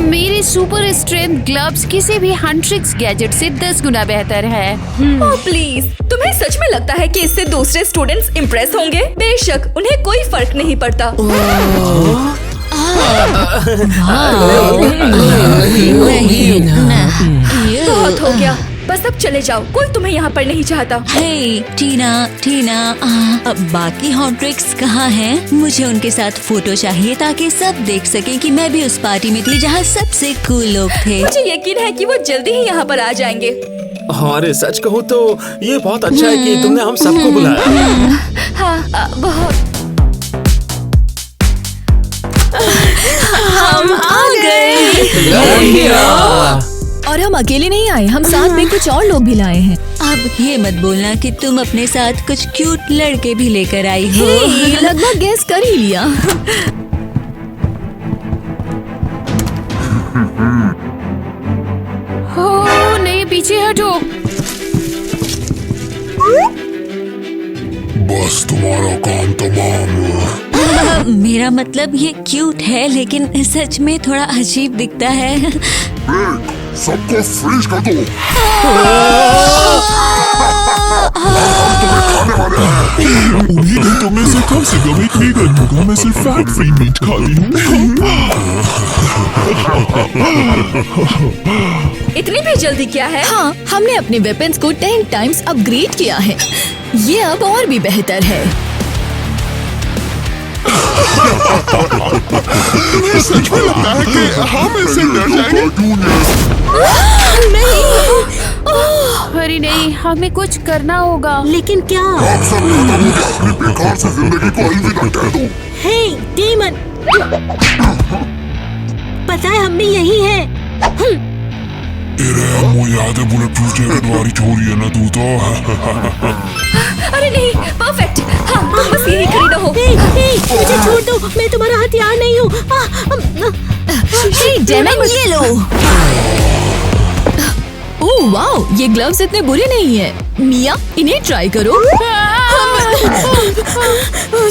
मेरे सुपर स्ट्रेंथ ग्लव्स किसी भी हंट्रिक्स गैजेट से 10 गुना बेहतर है। ओह प्लीज, तुम्हें सच में लगता है कि इससे दूसरे स्टूडेंट्स इम्प्रेस होंगे? बेशक, उन्हें कोई फर्क नहीं पड़ता। बहुत हो गया, बस अब चले जाओ, कोई तुम्हें यहाँ पर नहीं चाहता। हे टीना, अब बाकी हॉन्ट्रिक्स कहाँ हैं? मुझे उनके साथ फोटो चाहिए ताकि सब देख सकें कि मैं भी उस पार्टी में थी जहाँ सबसे कूल लोग थे। मुझे यकीन है कि वो जल्दी ही यहाँ पर आ जाएंगे। हाँ रे, सच कहूँ तो ये बहुत अच्छा है कि तुमने हम सबको बुलाया। हाँ, बहुत। हम आ गए। और हम अकेले नहीं आए, हम साथ में कुछ और लोग भी लाए हैं। अब ये मत बोलना कि तुम अपने साथ कुछ क्यूट लड़के भी लेकर आई हो। लगभग गैस कर ही लिया। हो नहीं, पीछे हटो। बस तुम्हारा काम तमाम। मेरा मतलब ये क्यूट है, लेकिन सच में थोड़ा अजीब दिखता है। सबको फ्रीज कर दो। उम्मीद है तुम्हें से कम से कम एक वीगन होगा। मैं सिर्फ फैट फ्री मीट खाती हूँ। इतनी भी जल्दी क्या है? हाँ, हमने अपने वेपन्स को 10 टाइम्स अपग्रेड किया है। ये अब और भी बेहतर है। तुम्हें सच में लगता है कि हम इससे डर जाएंगे? अरे नहीं, हमें कुछ करना होगा। लेकिन क्या? आप सब अपनी बेकार से जिंदगी को अलविदा कह दो। हे डीमन, पता है हम भी यही हैं। मुझे याद है बुलेट प्रूफ जैकेट वाली छोरी है ना तू तो। अरे नहीं, परफेक्ट। हाँ, तुम बस यही खड़ी रहो। मुझे छोड़ दो, मैं तुम्हारा हथियार नहीं हूँ। डेमन, ये लो। ओह वाओ, ये ग्लव्स इतने बुरे नहीं है। मिया, इन्हें ट्राई करो।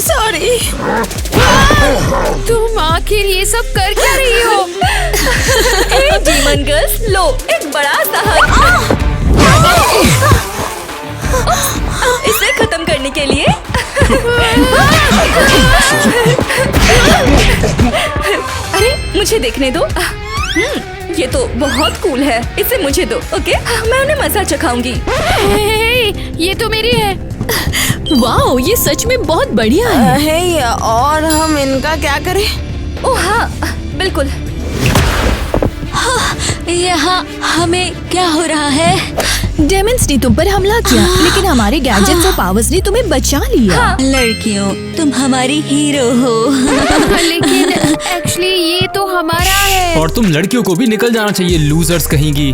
सॉरी। तुम आखिर ये सब कर क्या रही हो? हे डीमन गर्ल्स, लो एक बड़ा सा हग। इसे खत्म करने के लिए अरे मुझे देखने दो। ये तो बहुत कूल है, इसे मुझे दो। ओके, मैं उन्हें मजा चखाऊंगी। ये तो मेरी है। वाओ, ये सच में बहुत बढ़िया है। हे, और हम इनका क्या करें? ओह हाँ, बिल्कुल। यहाँ हमें क्या हो रहा है? डेमन्स ने तुम पर हमला किया, लेकिन हमारे गैजेट्स और पावर्स ने तुम्हें बचा लिया। लड़कियों, तुम हमारी हीरो हो। लेकिन एक्चुअली ये तो हमारा है। और तुम लड़कियों को भी निकल जाना चाहिए, लूजर्स कहेंगी।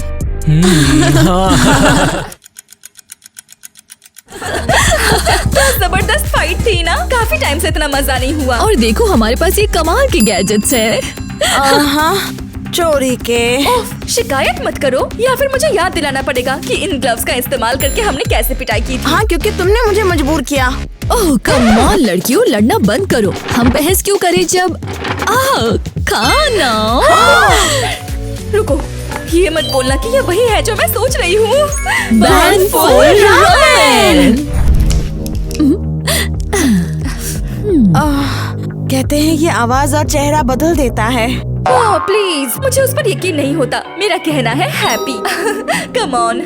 तो जबरदस्त फाइट थी ना, काफी टाइम से इतना मजा नहीं हुआ। और देखो हमारे पास ये कमाल के गैजेट्स है। हाँ, चोरी के। ओफ, शिकायत मत करो या फिर मुझे याद दिलाना पड़ेगा कि इन ग्लव्स का इस्तेमाल करके हमने कैसे पिटाई की थी। हाँ, क्योंकि तुमने मुझे मजबूर किया। ओह कम ऑन लड़कियों, लड़ना बंद करो। हम बहस क्यों करें जब खाना। रुको, ये मत बोलना कि ये वही है जो मैं सोच रही हूँ। बैंडफुल रामेन। कहते हैं ये आवाज और चेहरा बदल देता है। ओह प्लीज, मुझे उस पर यकीन नहीं होता। मेरा कहना है हैप्पी। Come on.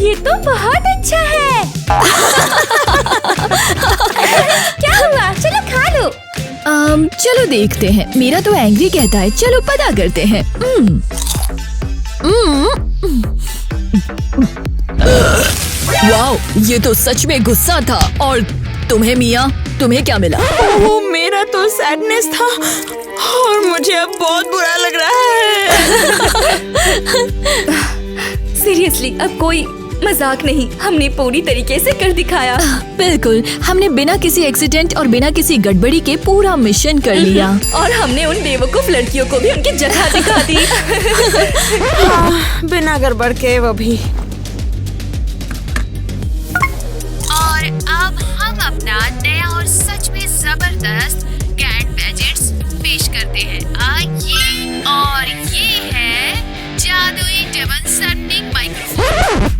ये तो बहुत अच्छा है। क्या हुआ? चलो खा लो। चलो देखते हैं। मेरा तो एंग्री कहता है, चलो पता करते हैं। वाओ, ये तो सच में गुस्सा था। और तुम्हें मिया, तुम्हें क्या मिला? वो मेरा तो सैडनेस था और मुझे अब बहुत बुरा लग रहा है। सीरियसली, अब कोई मजाक नहीं, हमने पूरी तरीके से कर दिखाया। बिल्कुल, हमने बिना किसी एक्सीडेंट और बिना किसी गड़बड़ी के पूरा मिशन कर लिया। और हमने उन बेवकूफ लड़कियों को भी उनकी जगह दिखा दी। बिना गड़बड़ के वो भी। और अब हम अपना नया और सच में जबरदस्त गैजेट्स पेश करते हैं। ये है जादुई डेमन सर्निंग माइक्रोफोन।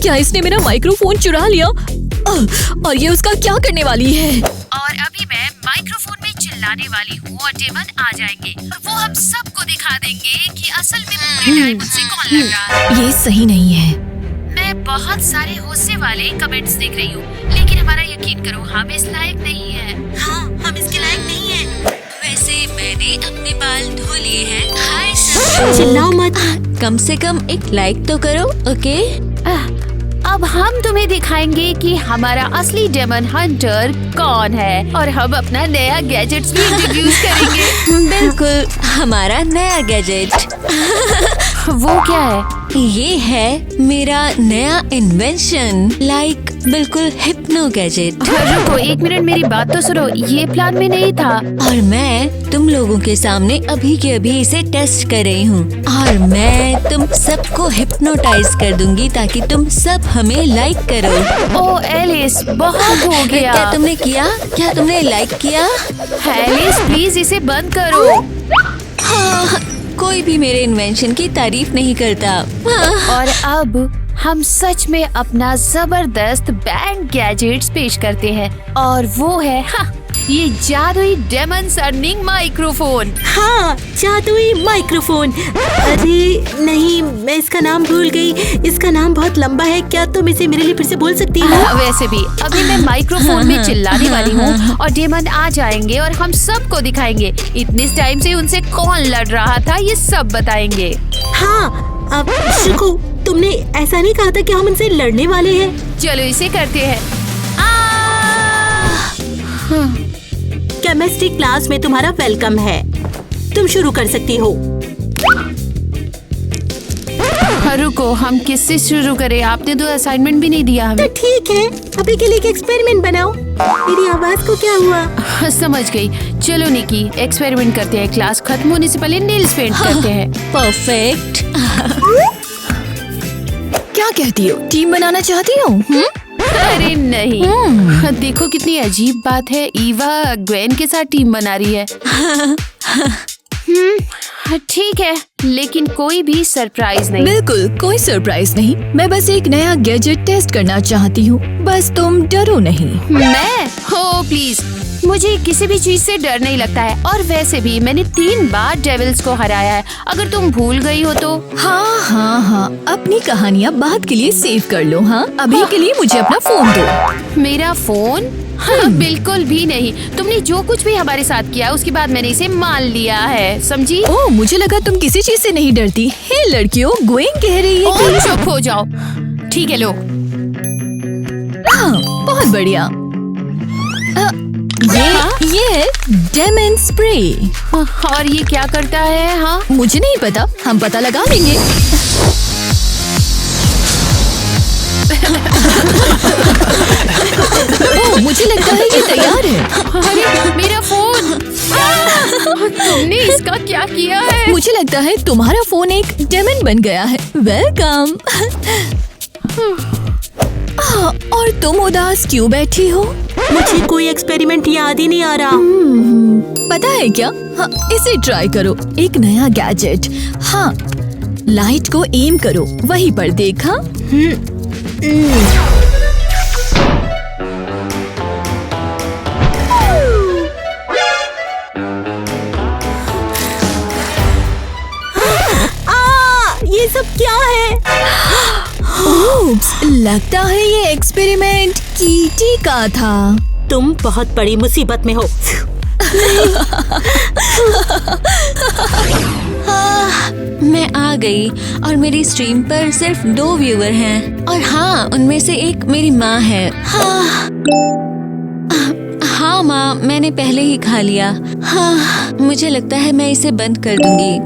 क्या इसने मेरा माइक्रोफोन चुरा लिया? और ये उसका क्या करने वाली है? और अभी मैं माइक्रोफोन में चिल्लाने वाली हूँ और डेमन आ जाएंगे और वो हम सबको दिखा देंगे कि असल में पूरे टाइम मुझसे कौन लड़ रहा है। ये सही नहीं है। मैं बहुत सारे होशे वाले कमेंट्स देख रही हूँ, लेकिन हमारा यकीन करो, हम इस लायक नहीं है। हाँ, हम इसके लायक नहीं है। वैसे मैंने अपने बाल धो लिए हैं। हाय सब। चिल्लाओ मत। कम से कम एक लाइक तो करो, ओके? अब हम तुम्हें दिखाएंगे कि हमारा असली डेमन हंटर कौन है और हम अपना नया गैजेट्स भी इंट्रोड्यूस करेंगे। बिल्कुल, हमारा नया गैजेट। वो क्या है? ये है मेरा नया इन्वेंशन, लाइक बिल्कुल हिप्नो गैजेट। रुको एक मिनट, मेरी बात तो सुनो। ये प्लान में नहीं था। और मैं तुम लोगों के सामने अभी के अभी इसे टेस्ट कर रही हूँ और मैं तुम सबको हिप्नोटाइज कर दूंगी ताकि तुम सब हमें लाइक करो। ओ एलिस, बहुत हो गया। क्या तुमने किया? क्या तुमने लाइक किया? एलिस प्लीज इसे बंद करो। हाँ, कोई भी मेरे इन्वेंशन की तारीफ नहीं करता। और अब हम सच में अपना जबरदस्त बैंड गैजेट्स पेश करते हैं और वो है ये जादुई डेमन सर्निंग माइक्रोफोन। हाँ, जादुई माइक्रोफोन। अरे नहीं, मैं इसका नाम भूल गई। इसका नाम बहुत लंबा है। क्या तुम इसे मेरे लिए फिर से बोल सकती हो? वैसे भी अभी मैं माइक्रोफोन में चिल्लाने वाली हूँ और डेमन आ जाएंगे और हम सबको दिखाएंगे इतने टाइम से उनसे कौन लड़ रहा था, ये सब बताएंगे। हाँ, अब शुको, तुमने ऐसा नहीं कहा था कि हम उनसे लड़ने वाले हैं? चलो इसे करते हैं। केमिस्ट्री क्लास में तुम्हारा वेलकम है। तुम शुरू कर सकती हो। रुको, हम किससे शुरू करें? आपने तो असाइनमेंट भी नहीं दिया हमें। तो ठीक है, अभी के लिए एक एक्सपेरिमेंट बनाओ। मेरी आवाज को क्या हुआ? समझ गई। चलो निकी, एक्सपेरिमेंट करते हैं। क्लास खत्म होने से पहले नेल्स पेंट करते हैं। परफेक्ट। क्या कहती हो? टीम बनाना चाहती हो? अरे नहीं। देखो कितनी अजीब बात है, ईवा ग्वेन के साथ टीम बना रही है। ठीक है, लेकिन कोई भी सरप्राइज नहीं। बिल्कुल कोई सरप्राइज नहीं। मैं बस एक नया गैजेट टेस्ट करना चाहती हूँ। बस तुम डरो नहीं। मैं? हो प्लीज, मुझे किसी भी चीज से डर नहीं लगता है। और वैसे भी मैंने 3 बार डेविल्स को हराया है, अगर तुम भूल गई हो तो। हाँ, अपनी कहानियाँ बाद के लिए सेव कर लो। हाँ, अभी के लिए मुझे अपना फोन दो। मेरा फोन? हाँ, बिल्कुल भी नहीं। तुमने जो कुछ भी हमारे साथ किया उसके बाद मैंने इसे मान लिया है, समझी? ओह, मुझे लगा तुम किसी चीज से नहीं डरती। हे लड़कियों, ग्वेन कह रही है कि चुप हो जाओ। ठीक है, लो। हाँ, बहुत बढ़िया। ये है डेमन स्प्रे। और ये क्या करता है? हाँ, मुझे नहीं पता, हम पता लगा लेंगे। ओह, मुझे लगता है ये तैयार है। अरे मेरा फोन! तुमने इसका क्या किया है? मुझे लगता है तुम्हारा फोन एक डेमन बन गया है। वेलकम। और तुम उदास क्यों बैठी हो? मुझे कोई एक्सपेरिमेंट याद ही नहीं आ रहा। पता है क्या? हाँ, इसे ट्राई करो। एक नया गैजेट। हाँ, लाइट को एम करो, वहीं पर देखा। ये सब क्या है? oops, लगता है ये एक्सपेरिमेंट कीटी का था। तुम बहुत बड़ी मुसीबत में हो। मैं आ गई और मेरी स्ट्रीम पर सिर्फ 2 व्यूअर हैं और हाँ, उनमें से एक मेरी माँ है। हाँ माँ, मैंने पहले ही खा लिया। हाँ, मुझे लगता है मैं इसे बंद कर दूंगी।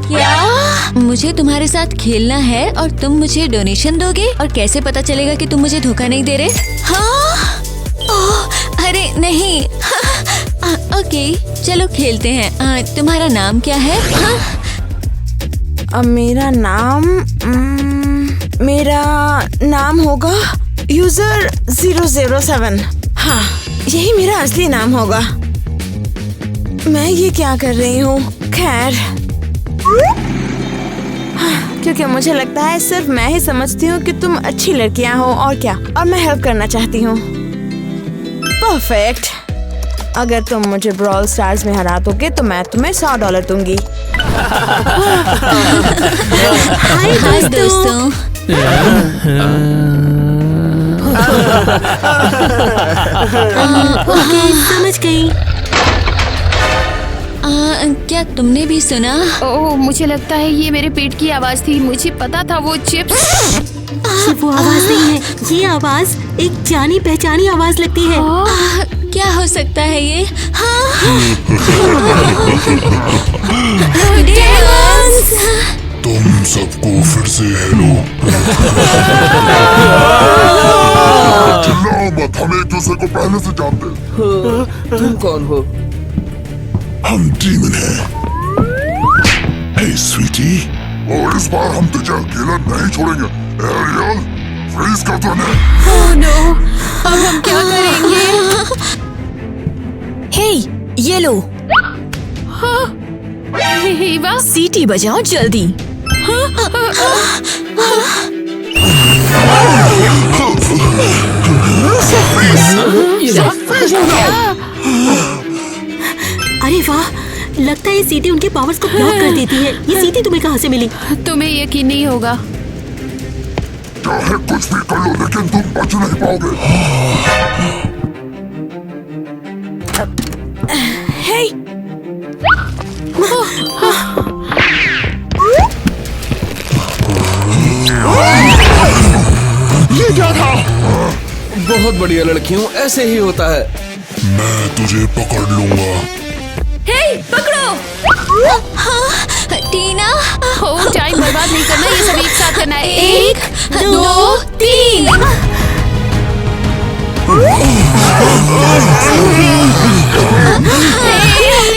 क्या? मुझे तुम्हारे साथ खेलना है और तुम मुझे डोनेशन दोगे? और कैसे पता चलेगा कि तुम मुझे धोखा नहीं दे रहे? हाँ? ओह, अरे नहीं। ओके, चलो खेलते हैं। तुम्हारा नाम क्या है? मेरा नाम होगा यूजर 007। हाँ, यही मेरा असली नाम होगा। मैं ये क्या कर रही हूँ? खैर, क्योंकि मुझे लगता है सिर्फ मैं ही समझती हूँ कि तुम अच्छी लड़कियाँ हो और क्या, और मैं हेल्प करना चाहती हूँ। परफेक्ट। अगर तुम मुझे ब्रॉल स्टार्स में हरा दोगे तो मैं तुम्हें $100 दूंगी। हाय दोस्तों। ओके, समझ गई। क्या तुमने भी सुना? ओह, मुझे लगता है ये मेरे पेट की आवाज थी। मुझे पता था वो चिप्स। वो आवाज नहीं है, ये आवाज एक जानी पहचानी आवाज लगती है। क्या हो सकता है ये? तुम सबको फिर से हेलो। चिल्लाओ मत, हम एक दूसरे को पहले से जानते हैं। तुम कौन हो? हम डीमन हैं। हे स्वीटी, और इस बार हम तुझे अकेला नहीं छोड़ेंगे। एरियल, फ्रीज कर दो उन्हें। ओह नो, अब हम क्या करेंगे? हे, ये लो। हीवा, सीटी बजाओ जल्दी। अरे वाह, लगता है ये सीटी उनके पावर्स को ब्लॉक कर देती है। ये सीटी तुम्हें कहाँ से मिली? तुम्हें यकीन नहीं होगा। चाहे कुछ भी कर लो, लेकिन तुम बच नहीं पाओगे। हे, ये क्या था? बहुत बढ़िया लड़कियों, ऐसे ही होता है। मैं तुझे पकड़ लूंगा। हे, पकड़ो। हाँ, टीना। हो, टाइम बर्बाद नहीं करना, ये सब एक साथ करना है। 1, 2, 3।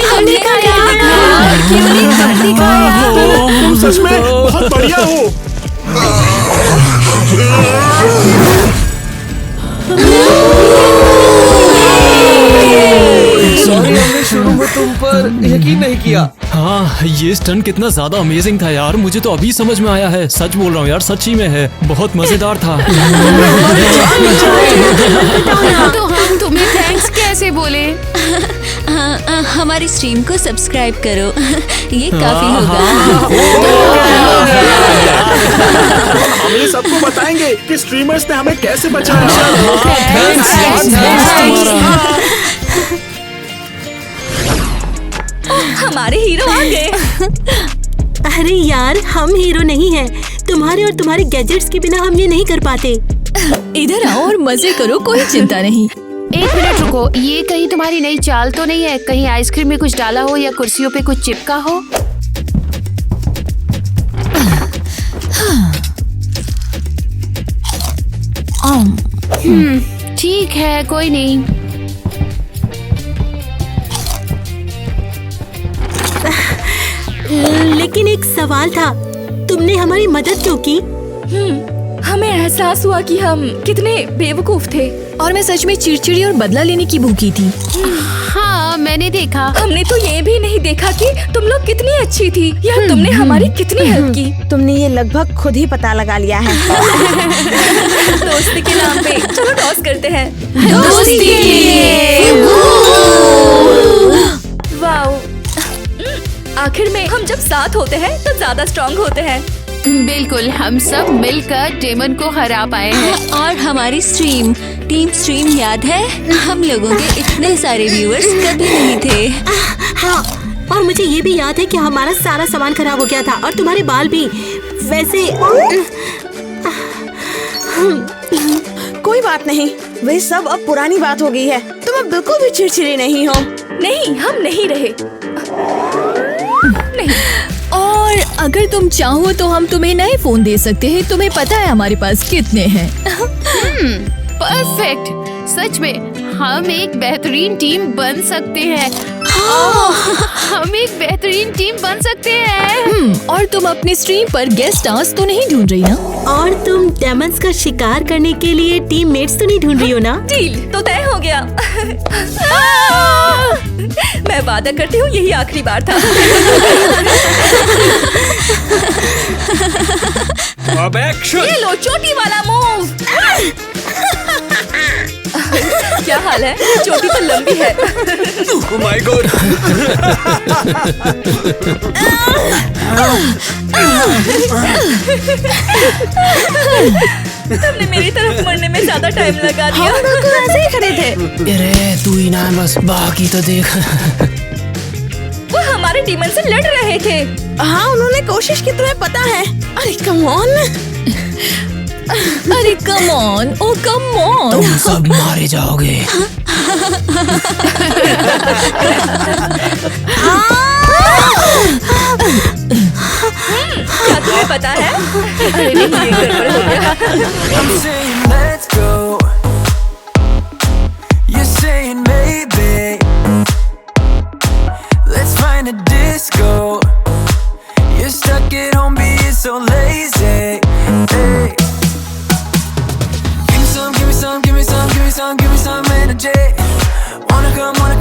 हमने तुम सच में बहुत बढ़िया हो। सॉरी, हमने शुरू में तुम पर यकीन नहीं किया। हाँ, ये स्टंट कितना ज्यादा अमेजिंग था यार। मुझे तो अभी समझ में आया है। सच बोल रहा हूँ यार, सच्ची में है। बहुत मजेदार था। तो हम तुम्हें थैंक्स कैसे बोले? हमारी स्ट्रीम को सब्सक्राइब करो। ये काफी होगा। हम ये सबको बताएंगे कि स्ट्रीमर्स ने हमें कैसे बचाया। हमारे हीरो आ गए। अरे यार, हम हीरो नहीं हैं। तुम्हारे और तुम्हारे गैजेट्स के बिना हम ये नहीं कर पाते। इधर आओ और मजे करो, कोई चिंता नहीं। 1 मिनट रुको, ये कहीं तुम्हारी नई चाल तो नहीं है? कहीं आइसक्रीम में कुछ डाला हो या कुर्सियों पे कुछ चिपका हो? हाँ। ठीक है, कोई नहीं। सवाल था, तुमने हमारी मदद क्यों की? हमें एहसास हुआ कि हम कितने बेवकूफ थे और मैं सच में चिड़चिड़ी और बदला लेने की भूखी थी। हाँ, मैंने देखा। हमने तो ये भी नहीं देखा कि तुम लोग कितनी अच्छी थी या तुमने हमारी कितनी हेल्प की। तुमने ये लगभग खुद ही पता लगा लिया है। दोस्ती के नाम पे चलो टॉस करते हैं। दोस्ती के लिए। वाओ, आखिर में हम जब साथ होते हैं तो ज्यादा स्ट्रॉन्ग होते हैं। बिल्कुल, हम सब मिलकर डेमन को हरा पाए हैं। और हमारी टीम स्ट्रीम याद है? हम लोगों के इतने सारे व्यूअर्स कभी नहीं थे। हाँ, और मुझे ये भी याद है कि हमारा सारा सामान खराब हो गया था और तुम्हारे बाल भी। वैसे कोई बात नहीं, वही सब अब पुरानी बात हो गई है। तुम अब बिल्कुल भी चिड़चिड़ी नहीं हो। नहीं, हम नहीं रहे। नहीं। और अगर तुम चाहो तो हम तुम्हें नए फोन दे सकते हैं। तुम्हें पता है हमारे पास कितने हैं? परफेक्ट। सच में हम एक बेहतरीन टीम बन सकते हैं। हम एक बेहतरीन टीम बन सकते हैं। और तुम अपनी स्ट्रीम पर गेस्ट स्टार्स तो नहीं ढूंढ रही ना? और तुम डेमन्स का शिकार करने के लिए टीममेट्स तो नहीं ढूंढ रही हो ना? डील तो तय हो गया। मैं वादा करती हूँ यही आखिरी बार था। अब एक्शन। ये लो चोटी वाला मूव। क्या हाल है? चोटी तो लंबी है। Oh my God! तुमने मेरी तरफ मरने में ज्यादा टाइम लगा दिया। हम बिल्कुल ऐसे ही खड़े थे। अरे तू ही ना, बस बाकी तो देख। वो हमारे डीमन से लड़ रहे थे। हाँ, उन्होंने कोशिश की, तुम्हें पता है। अरे कम ऑन। अरे come on, O come on. तुम सब मारे जाओगे। क्या तुम्हें पता है? अरे नहीं, ये गड़बड़ हो गया।